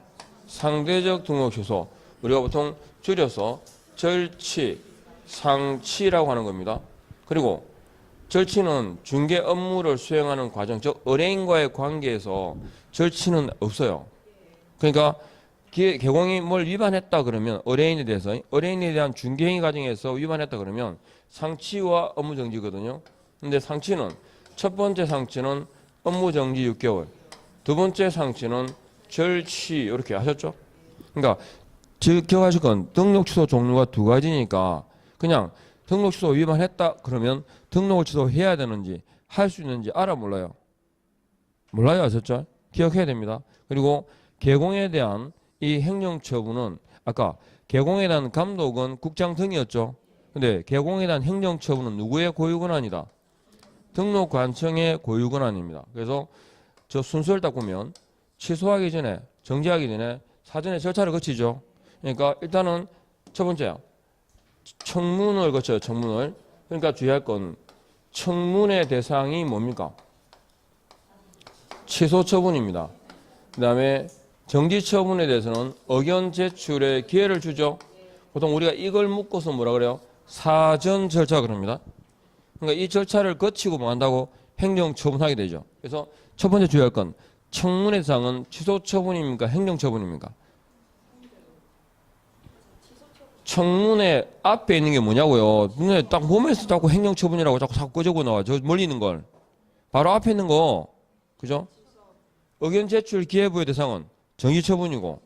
상대적 등록 취소 우리가 보통 줄여서 절취, 상취라고 하는 겁니다. 그리고 절취는 중개 업무를 수행하는 과정, 즉 의뢰인과의 관계에서 절취는 없어요. 그러니까 개공이 뭘 위반했다 그러면 의뢰인에 대해서 의뢰인에 대한 중개행위 과정에서 위반했다 그러면 상취와 업무 정지거든요. 근데 상취는 첫 번째 상취는 업무 정지 6개월, 두 번째 상취는 절취 이렇게 하셨죠? 그러니까 기억하실 건 등록 취소 종류가 두 가지니까 그냥 등록 취소 위반했다 그러면 등록을 취소해야 되는지 할 수 있는지 알아 몰라요? 몰라요, 아셨죠? 기억해야 됩니다. 그리고 개공에 대한 이 행정처분은 아까 개공에 대한 감독은 국장 등이었죠. 근데 개공에 대한 행정처분은 누구의 고유권한이다? 등록관청의 고유권한입니다. 그래서 저 순서를 딱 보면 취소하기 전에 정지하기 전에 사전에 절차를 거치죠. 그러니까 일단은 첫 번째야 청문을 거쳐요. 청문을. 그러니까 주의할 건 청문의 대상이 뭡니까? 취소 처분입니다. 그 다음에 정지 처분에 대해서는 의견 제출의 기회를 주죠. 보통 우리가 이걸 묶어서 뭐라 그래요? 사전 절차 그럽니다. 그러니까 이 절차를 거치고 뭐 한다고? 행정처분하게 되죠. 그래서 첫 번째 주의할 건 청문회 대상은 취소처분입니까? 행정처분입니까? 청문회 앞에 있는 게 뭐냐고요. 눈에 딱 보면서 자꾸 행정처분이라고 자꾸 끄적고 나와. 저 멀리 있는 걸. 바로 앞에 있는 거. 그죠? 의견 제출 기회부의 대상은 정의처분이고.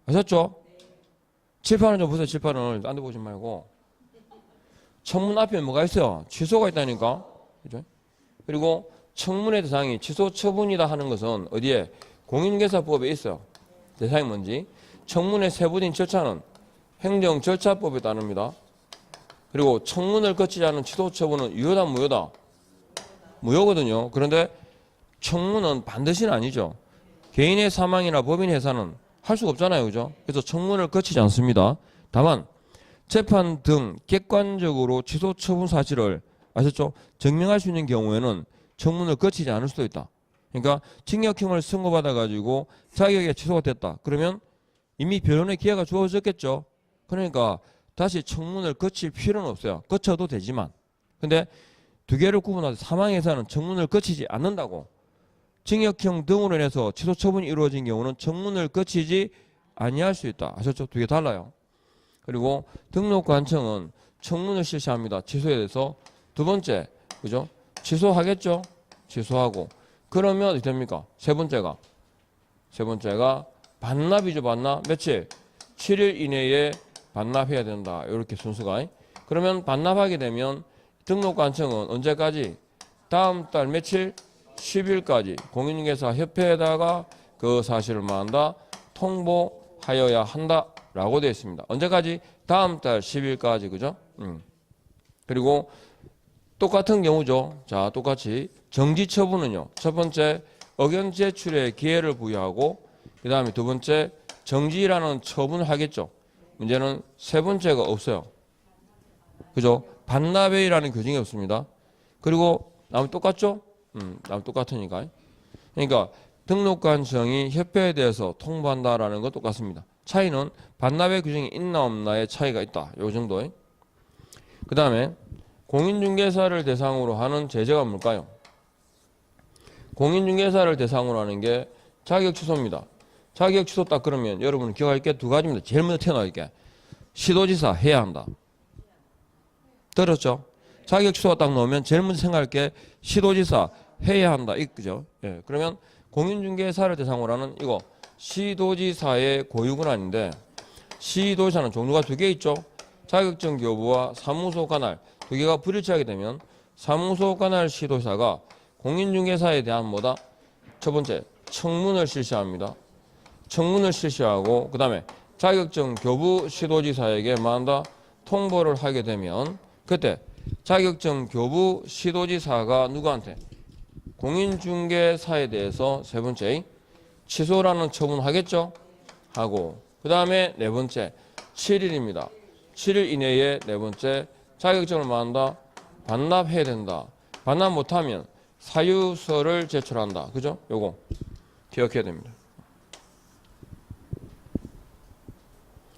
아셨죠? 칠판을 좀 보세요. 칠판을. 딴 데 보지 말고. 청문 앞에 뭐가 있어요? 취소가 있다니까. 그죠? 그리고 청문회 대상이 취소 처분이다 하는 것은 어디에? 공인중개사법에 있어요. 대상이 뭔지. 청문회 세부적인 절차는 행정절차법에 따릅니다. 그리고 청문을 거치지 않은 취소 처분은 유효다 무효다? 무효거든요. 그런데 청문은 반드시는 아니죠. 개인의 사망이나 법인 해산은 할 수가 없잖아요. 그죠? 그래서 청문을 거치지 않습니다. 다만 재판 등 객관적으로 취소 처분 사실을 아셨죠? 증명할 수 있는 경우에는 청문을 거치지 않을 수도 있다. 그러니까 징역형을 선고받아 가지고 자격이 취소가 됐다. 그러면 이미 변론의 기회가 주어졌겠죠. 그러니까 다시 청문을 거칠 필요는 없어요. 거쳐도 되지만. 근데 두 개를 구분해서 사망해서는 청문을 거치지 않는다고. 징역형 등으로 인해서 취소 처분이 이루어진 경우는 청문을 거치지 아니할 수 있다. 아셨죠? 두 개 달라요. 그리고 등록관청은 청문을 실시합니다. 취소에 대해서. 두 번째, 그죠? 취소하겠죠? 취소하고. 그러면 어떻게 됩니까? 세 번째가 반납이죠, 반납. 며칠? 7일 이내에 반납해야 된다. 이렇게 순서가. 그러면 반납하게 되면 등록관청은 언제까지? 다음 달 며칠? 10일까지 공인중개사 협회에다가 그 사실을 뭐한다? 통보하여야 한다라고 되어 있습니다. 언제까지? 다음 달 10일까지. 그죠? 그리고 똑같은 경우죠. 자, 똑같이 정지 처분은요. 첫 번째 의견 제출의 기회를 부여하고 그 다음에 두 번째 정지라는 처분을 하겠죠. 문제는 세 번째가 없어요. 그죠? 반납회의라는 규정이 없습니다. 그리고 나머지 똑같죠? 나머지 똑같으니까. 그러니까 등록관청이 협회에 대해서 통보한다라는 건 똑같습니다. 차이는 반납의 규정이 있나 없나의 차이가 있다. 요 정도. 그 다음에 공인중개사를 대상으로 하는 제재가 뭘까요? 공인중개사를 대상으로 하는 게 자격 취소입니다. 자격 취소 딱 그러면 여러분은 기억할 게 두 가지입니다. 제일 먼저 튀어나올 게 시도지사 해야 한다. 들었죠? 자격 취소가 딱 나오면 제일 먼저 생각할 게 시도지사 해야 한다. 그죠? 예. 그러면 공인중개사를 대상으로 하는 이거 시도지사의 고유 권한인데 시도지사는 종류가 두 개 있죠. 자격증 교부와 사무소 관할 두 개가 불일치하게 되면 사무소 관할 시도지사가 공인중개사에 대한 뭐다? 첫 번째 청문을 실시합니다. 청문을 실시하고 그 다음에 자격증 교부 시도지사에게 뭐한다? 통보를 하게 되면 그때 자격증 교부 시도지사가 누구한테? 공인중개사에 대해서 세 번째 취소라는 처분을 하겠죠? 하고 그 다음에 네 번째 7일입니다. 7일 이내에 네 번째 자격증을 뭐한다? 반납해야 된다. 반납 못하면 사유서를 제출한다. 그죠? 요거 기억해야 됩니다.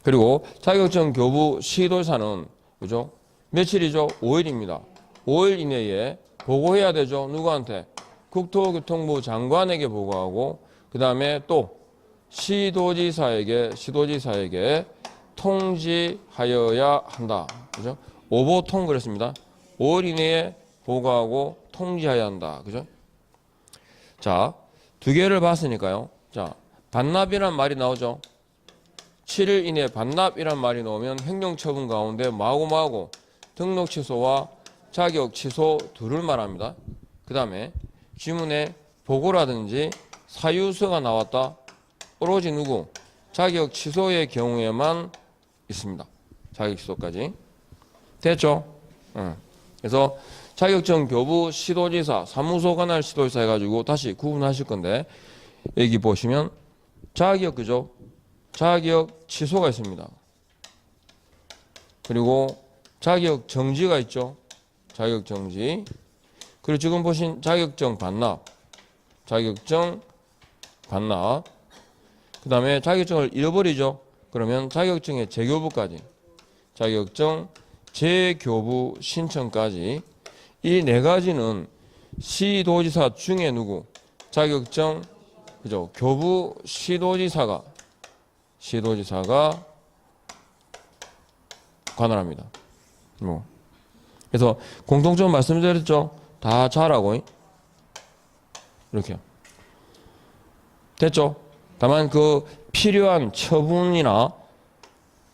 그리고 자격증 교부 시도지사는 그죠? 며칠이죠? 5일입니다. 5일 이내에 보고해야 되죠? 누구한테? 국토교통부 장관에게 보고하고 그 다음에 또 시도지사에게 통지하여야 한다. 그죠? 오보통 그랬습니다. 5일 이내에 보고하고 통지해야 한다. 그죠? 자, 두 개를 봤으니까요. 자, 반납이란 말이 나오죠. 7일 이내 반납이란 말이 나오면 행정처분 가운데 뭐하고 등록 취소와 자격 취소 둘을 말합니다. 그 다음에 지문에 보고라든지 사유서가 나왔다. 오로지 누구? 자격 취소의 경우에만 있습니다. 자격 취소까지. 됐죠? 그래서 자격증 교부 시도지사, 사무소 관할 시도지사 해가지고 다시 구분하실 건데 여기 보시면 자격 그죠? 자격 취소가 있습니다. 그리고 자격 정지가 있죠. 자격 정지. 그리고 지금 보신 자격증 반납. 그 다음에 자격증을 잃어버리죠. 그러면 자격증의 재교부까지. 자격증 재교부 신청까지. 이 네 가지는 시도지사 중에 누구? 자격증, 그죠? 교부 시도지사가 관할합니다. 뭐. 그래서 공통점 말씀드렸죠? 다 잘하고, 이렇게. 됐죠? 다만 그 필요한 처분이나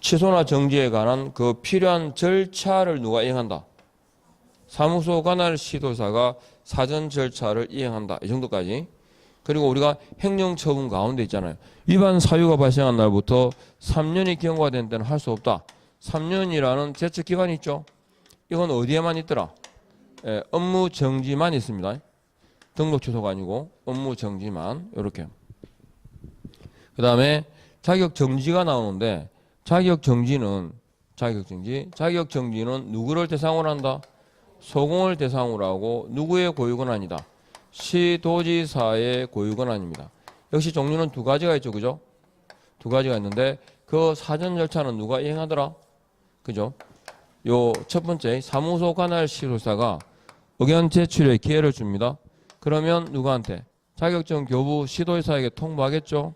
취소나 정지에 관한 그 필요한 절차를 누가 이행한다? 사무소 관할 시도사가 사전 절차를 이행한다. 이 정도까지. 그리고 우리가 행정처분 가운데 있잖아요. 위반 사유가 발생한 날부터 3년이 경과된 때는 할 수 없다. 3년이라는 제척기간이 있죠. 이건 어디에만 있더라? 업무 정지만 있습니다. 등록 취소가 아니고 업무 정지만. 이렇게. 그 다음에 자격 정지가 나오는데 자격 정지는 누구를 대상으로 한다? 소공을 대상으로 하고 누구의 고유권한이다? 시도지사의 고유권한입니다. 역시 종류는 두 가지가 있죠. 그죠? 두 가지가 있는데 그 사전 절차는 누가 이행하더라? 그죠? 요 첫 번째 사무소 관할 시도사가 의견 제출의 기회를 줍니다. 그러면 누구한테? 자격증 교부 시도지사에게 통보하겠죠?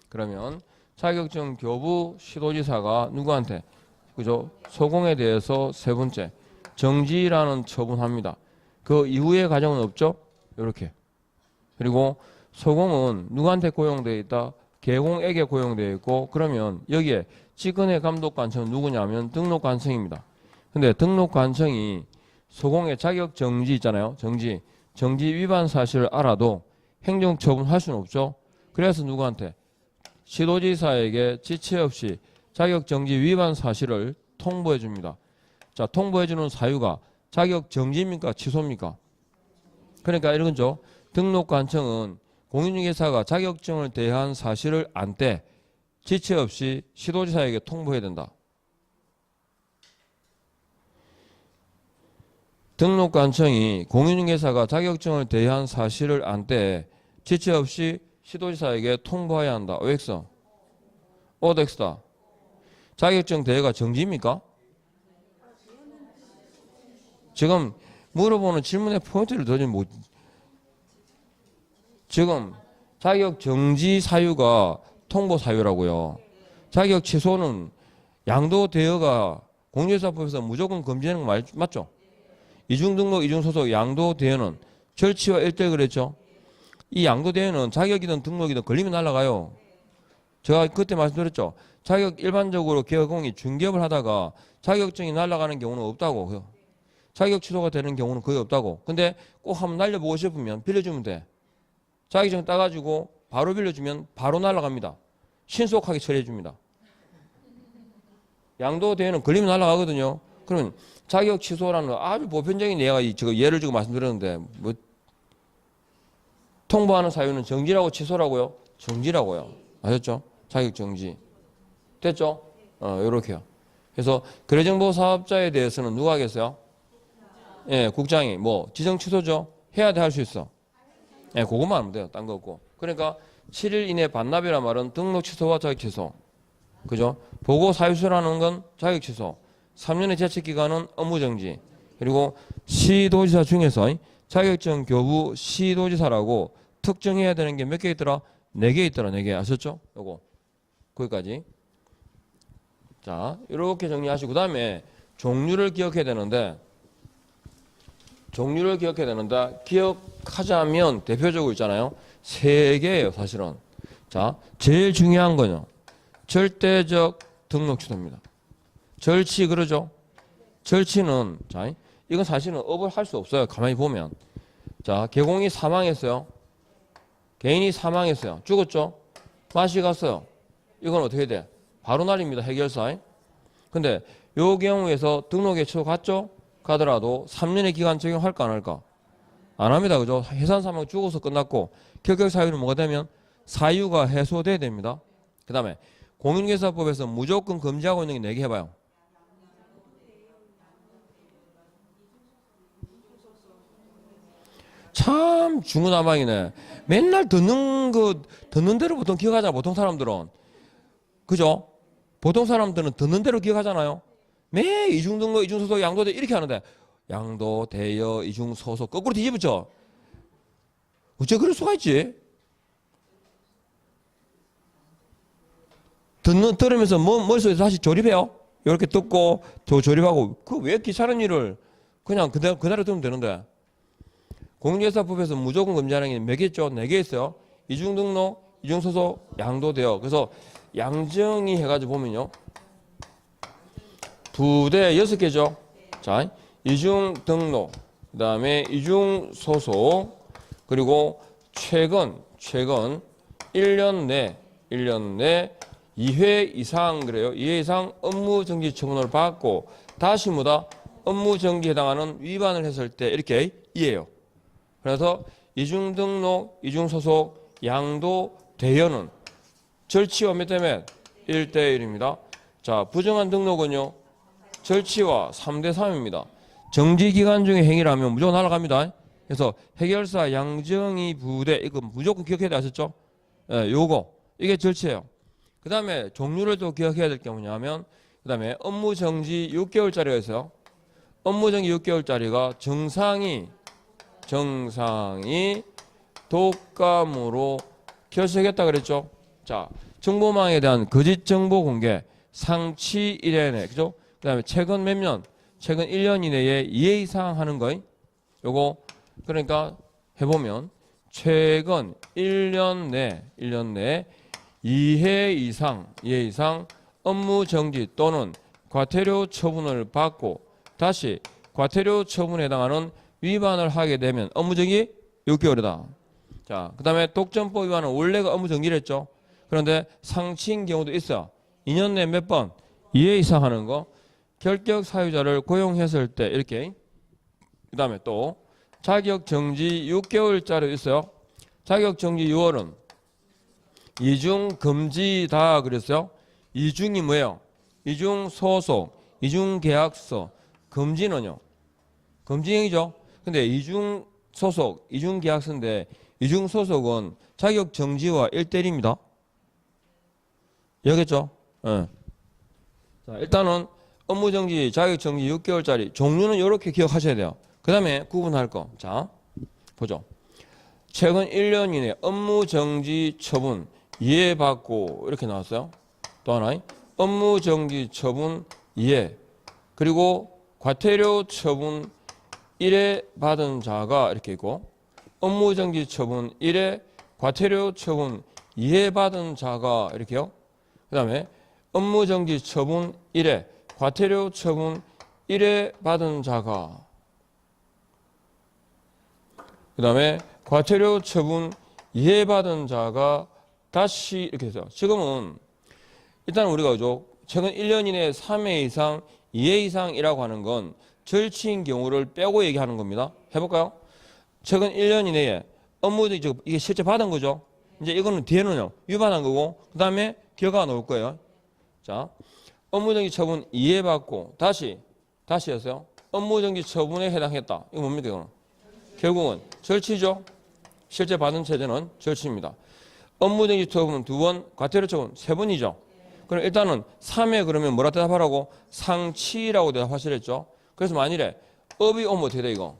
그러면 자격증 교부 시도지사가 누구한테? 그죠? 소공에 대해서 세 번째 정지라는 처분합니다. 그 이후의 과정은 없죠? 이렇게. 그리고 소공은 누구한테 고용되어 있다? 개공에게 고용되어 있고 그러면 여기에 직근의 감독관청은 누구냐면 등록관청입니다. 근데 등록관청이 소공의 자격 정지 있잖아요. 정지 위반 사실을 알아도 행정처분할 수는 없죠. 그래서 누구한테? 시도지사에게 지체 없이 자격정지 위반 사실을 통보해 줍니다. 자, 통보해 주는 사유가 자격정지입니까? 취소입니까? 그러니까 이런 거죠. 등록관청은 공인중개사가 자격증을 대한 사실을 안 때 지체 없이 시도지사에게 통보해야 된다. 등록관청이 공인중개사가 자격증을 대한 사실을 안 때 지체 없이 시도지사에게 통보해야 한다. OX. OX다. 자격증 대회가 정지입니까? 지금 물어보는 질문의 포인트를 더 못. 지금 자격 정지 사유가 통보 사유라고요. 자격 취소는 양도 대여가 공인중개사법에서 무조건 금지되는 거 맞죠? 이중등록, 이중소속, 양도 대여는 절치와 일대 그랬죠. 이 양도 대여는 자격이든 등록이든 걸리면 날아가요. 제가 그때 말씀드렸죠. 자격 일반적으로 개업공이 중개업을 하다가 자격증이 날아가는 경우는 없다고. 자격 취소가 되는 경우는 거의 없다고. 근데 꼭 한번 날려보고 싶으면 빌려주면 돼. 자격증 따가지고 바로 빌려주면 바로 날아갑니다. 신속하게 처리해 줍니다. 양도 대여는 걸리면 날아가거든요. 그러면 자격 취소라는 아주 보편적인 예를 지금 말씀드렸는데 뭐 통보하는 사유는 정지라고 취소라고요? 정지라고요. 아셨죠? 자격 정지. 됐죠? 요렇게요. 그래서 거래정보 사업자에 대해서는 누가 하겠어요? 예, 국장이 뭐 지정 취소죠. 해야 돼 할 수 있어. 예, 그것만 하면 돼요. 딴 거 없고. 그러니까 7일 이내 반납이란 말은 등록 취소와 자격 취소. 그죠? 보고 사유서라는 건 자격 취소. 3년의 제척 기간은 업무 정지. 그리고 시도지사 중에서 자격증 교부 시도지사라고 특정해야 되는 게 몇 개 있더라? 4개 있더라. 4개. 아셨죠? 요거. 거기까지. 자, 이렇게 정리하시고 그다음에 종류를 기억해야 되는데 기억하자면 대표적으로 있잖아요. 3개예요, 사실은. 자, 제일 중요한 거는 절대적 등록 취소입니다. 절치 그러죠? 절치는 자, 이건 사실은 업을 할 수 없어요. 가만히 보면. 자, 개공이 사망했어요. 개인이 사망했어요. 죽었죠? 맛이 갔어요. 이건 어떻게 돼? 바로 날립니다. 해결사. 근데 요 경우에서 등록에 취소 갔죠? 가더라도 3년의 기간 적용할까 안 할까? 안 합니다. 그죠? 해산 사망 죽어서 끝났고 결격 사유는 뭐가 되면 사유가 해소돼야 됩니다. 그 다음에 공인중개사법에서 무조건 금지하고 있는 게 4개 해봐요. 참 중구난방이네. 맨날 듣는 대로 보통 기억하잖아. 보통 사람들은. 그죠? 보통 사람들은 듣는 대로 기억하잖아요. 매 이중등록, 이중소속, 양도대 이렇게 하는데 양도, 대여, 이중소속 거꾸로 뒤집었죠. 어째 그럴 수가 있지? 들으면서 머릿속에서 다시 조립해요. 이렇게 듣고 조립하고 그 왜 귀찮은 일을 그냥 그대로 들으면 되는데. 공인중개사법에서 무조건 금지하는 게 몇 개 있죠? 4개 있어요. 이중등록, 이중소속, 양도돼요. 그래서 양정이 해가지고 보면요. 부대 6개죠. 자, 이중등록, 그 다음에 이중소속, 그리고 최근 1년 내 2회 이상 그래요. 2회 이상 업무정지 처분을 받고 다시 뭐다? 업무정지에 해당하는 위반을 했을 때 이렇게 이해해요. 그래서 이중등록, 이중소속, 양도, 대여는 절치와 몇 대 몇? 1대 1입니다. 자, 부정한 등록은요. 절치와 3대 3입니다. 정지기간 중에 행위를 하면 무조건 날아갑니다. 그래서 해결사 양정이 부대 이거 무조건 기억해야 돼. 아셨죠? 예, 요거 이게 절치예요. 그 다음에 종류를 또 기억해야 될 게 뭐냐면 그 다음에 업무정지 6개월짜리가 있어요. 업무정지 6개월짜리가 정상이 독감으로 결석했다 그랬죠. 자, 정보망에 대한 거짓 정보 공개 상치 1회 내, 그죠? 그 다음에 최근 몇 년? 최근 1년 이내에 2회 이상 하는 거 요거 그러니까 해보면 최근 1년 내 2회 이상 업무 정지 또는 과태료 처분을 받고 다시 과태료 처분에 해당하는 위반을 하게 되면 업무정지 6개월이다. 자, 그 다음에 독점법 위반은 원래가 업무정지를 했죠. 그런데 상치인 경우도 있어. 2년 내 몇 번? 2회 이상 하는 거. 결격 사유자를 고용했을 때 이렇게. 그 다음에 또 자격정지 6개월짜리 있어요. 자격정지 6월은 이중 금지다 그랬어요. 이중이 뭐예요? 이중 소속, 이중 계약서. 금지는요. 금지행위죠. 근데 이중 소속, 이중 계약서인데 이중 소속은 자격 정지와 1대1입니다. 이해겠죠? 네. 자, 일단은 업무 정지, 자격 정지 6개월짜리 종류는 이렇게 기억하셔야 돼요. 그 다음에 구분할 거. 자, 보죠. 최근 1년 이내 업무 정지 처분 이해받고 이렇게 나왔어요. 또 하나 업무 정지 처분 이해 그리고 과태료 처분 1회 받은 자가 이렇게 있고 업무 정지 처분 1회 과태료 처분 2회 받은 자가 이렇게요. 그 다음에 업무 정지 처분 1회 과태료 처분 1회 받은 자가 그 다음에 과태료 처분 2회 받은 자가 다시 이렇게 돼서 지금은 일단 우리가 그죠 최근 1년 이내 3회 이상 2회 이상이라고 하는 건 절치인 경우를 빼고 얘기하는 겁니다. 해볼까요? 최근 1년 이내에 업무정지 이게 실제 받은 거죠. 이제 이거는 뒤에는요 위반한 거고 그 다음에 결과가 나올 거예요. 자, 업무정지 처분 이해받고 다시 했어요. 업무정지 처분에 해당했다. 이거 뭡니까 이거는? 결국은 절치죠. 실제 받은 체제는 절치입니다. 업무정지 처분 2번, 과태료 처분 3번이죠. 그럼 일단은 3회 그러면 뭐라 대답하라고? 상치라고 대답하시랬죠. 그래서 만일에 업이 오면 어떻게 돼 이거?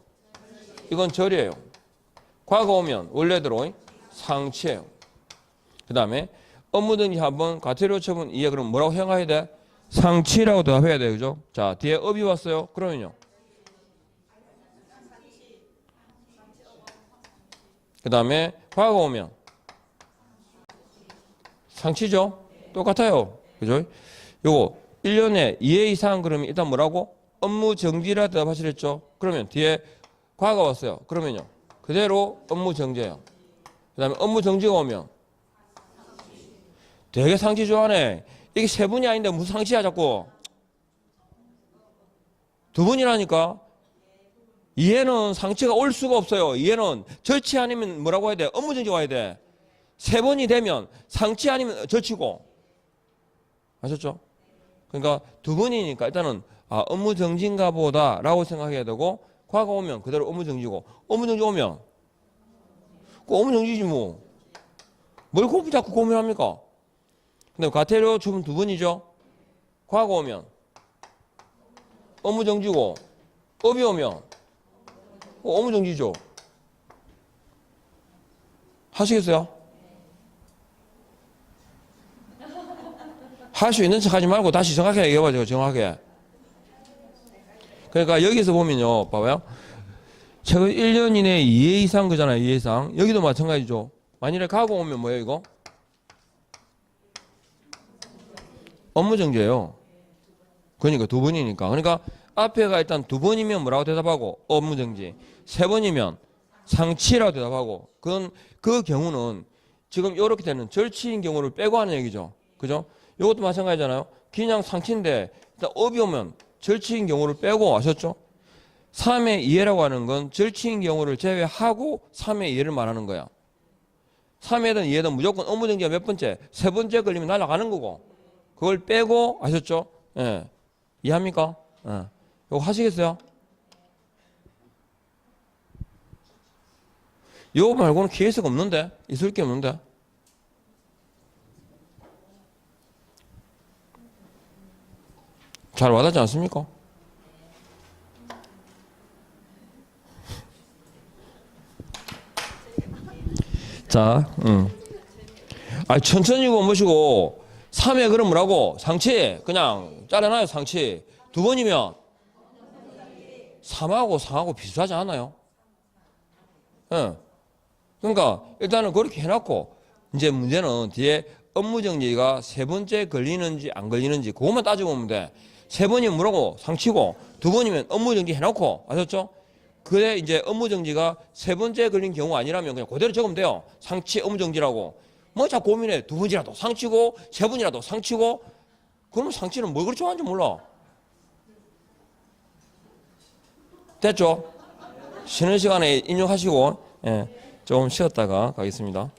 이건 절이에요. 과거 오면 원래대로 상치예요. 그 다음에 업무정지 한번 과태료 처분 이해 그럼 뭐라고 행해야 돼? 상치라고 대답해야 돼. 그죠? 자, 뒤에 업이 왔어요. 그러면요. 그 다음에 과거 오면 상치죠? 똑같아요. 그죠? 요거 1년에 2회 이상 그러면 일단 뭐라고? 업무 정지라 대답하시랬죠? 그러면 뒤에 과거 왔어요. 그러면요. 그대로 업무 정지예요. 그 다음에 업무 정지가 오면 되게 상치 좋아하네. 이게 3분이 아닌데 무슨 상치야 자꾸. 2분이라니까. 이해는 상치가 올 수가 없어요. 이해는 절치 아니면 뭐라고 해야 돼? 업무 정지 와야 돼. 3번이 되면 상치 아니면 절치고. 아셨죠? 그러니까 2번이니까 일단은 업무 정지인가 보다 라고 생각해야 되고 과거 오면 그대로 업무 정지고 업무 정지 오면 그 업무 정지지 뭐. 뭘 자꾸 고민합니까? 근데 과태료 처분 2번이죠. 과거 오면 업무 정지고 업이 오면 업무 정지죠. 하시겠어요? 할 수 있는 척 하지 말고 다시 정확하게 얘기해봐요. 정확하게. 그러니까 여기서 보면요. 봐봐요. 최근 1년 이내에 2회 이상 그잖아요. 2회 이상. 여기도 마찬가지죠. 만일에 가고 오면 뭐예요 이거? 업무정지예요. 그러니까 두 번이니까. 그러니까 앞에가 일단 두 번이면 뭐라고 대답하고 업무정지. 세 번이면 상치라고 대답하고. 그건 그 경우는 지금 이렇게 되는 절치인 경우를 빼고 하는 얘기죠. 그죠? 이것도 마찬가지잖아요. 그냥 상치인데 일단 업이 오면 절치인 경우를 빼고 아셨죠? 3의 이해라고 하는 건 절치인 경우를 제외하고 3의 이해를 말하는 거야. 3회든 2회든 무조건 업무정지가 몇 번째? 세 번째 걸리면 날아가는 거고. 그걸 빼고 아셨죠? 예. 이해합니까? 예. 이거 하시겠어요? 이거 말고는 케이스가 없는데? 있을 게 없는데? 잘 와닿지 않습니까? 자, 천천히 보시고 3회 그럼 뭐라고? 상치 그냥 잘라놔요. 상치 두 번이면 3하고 4하고 비슷하지 않아요? 예. 그러니까 일단은 그렇게 해놓고 이제 문제는 뒤에 업무정지가 세 번째 걸리는지 안 걸리는지 그것만 따져보면 돼. 세 번이면 뭐라고? 상치고 두 번이면 업무정지 해놓고 아셨죠? 그래 이제 업무정지가 세 번째 걸린 경우 아니라면 그냥 그대로 적으면 돼요. 상치 업무정지라고. 뭐 자꾸 고민해. 두 번이라도 상치고 세 번이라도 상치고 그러면 상치는 뭘 그렇게 좋아하는지 몰라. 됐죠? 쉬는 시간에 인용하시고 예, 조금 쉬었다가 가겠습니다.